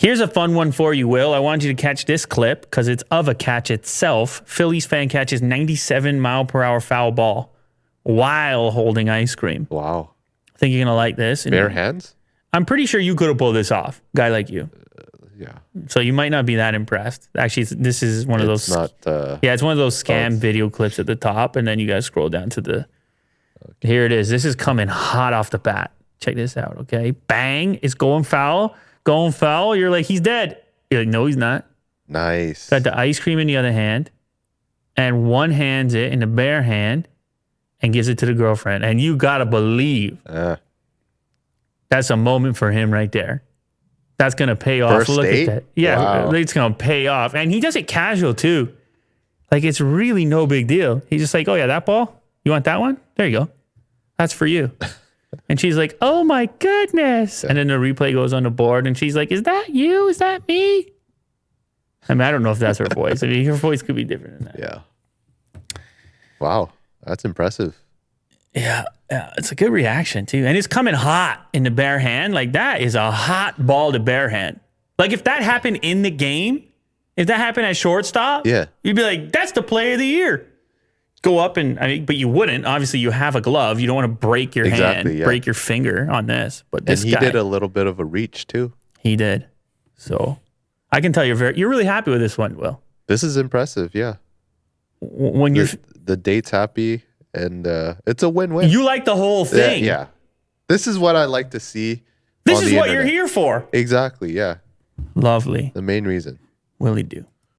Here's a fun one for you, Will. I want you to catch this clip because it's of a catch itself. Phillies fan catches 97-mile-per-hour foul ball while holding ice cream. Wow. I think you're going to like this. Bare hands? I'm pretty sure you could have pulled this off, guy like you. Yeah. So you might not be that impressed. Actually, this is one of those. It's one of those scam video clips at the top, and then you guys scroll down to the. Okay. Here it is. This is coming hot off the bat. Check this out, okay? Bang! It's going foul. Going foul. You're like, he's dead. You're like, no, he's not. Nice. Got the ice cream in the other hand, and one hands it in the bare hand, and gives it to the girlfriend. And you gotta believe that's a moment for him right there. That's going to pay off. First Look date? at that. Yeah, wow. It's going to pay off. And he does it casual, too. Like, it's really no big deal. He's just like, oh, yeah, that ball? You want that one? There you go. That's for you. And she's like, oh, my goodness. Yeah. And then the replay goes on the board, and she's like, is that you? Is that me? I mean, I don't know if that's her voice. I mean, her voice could be different than that. Yeah. Wow. That's impressive. Yeah, it's a good reaction, too. And it's coming hot in the bare hand. Like, that is a hot ball to bare hand. Like, if that happened in the game, if that happened at shortstop, you'd be like, that's the play of the year. Go up but you wouldn't. Obviously, you have a glove. You don't want to break your hand, break your finger on this. But this guy did a little bit of a reach, too. He did. So, I can tell you're really happy with this one, Will. This is impressive, yeah. When the date's happy. And it's a win-win. You like the whole thing. Yeah. This is what I like to see. This is what you're here for. Exactly, yeah. Lovely. The main reason. Willie do.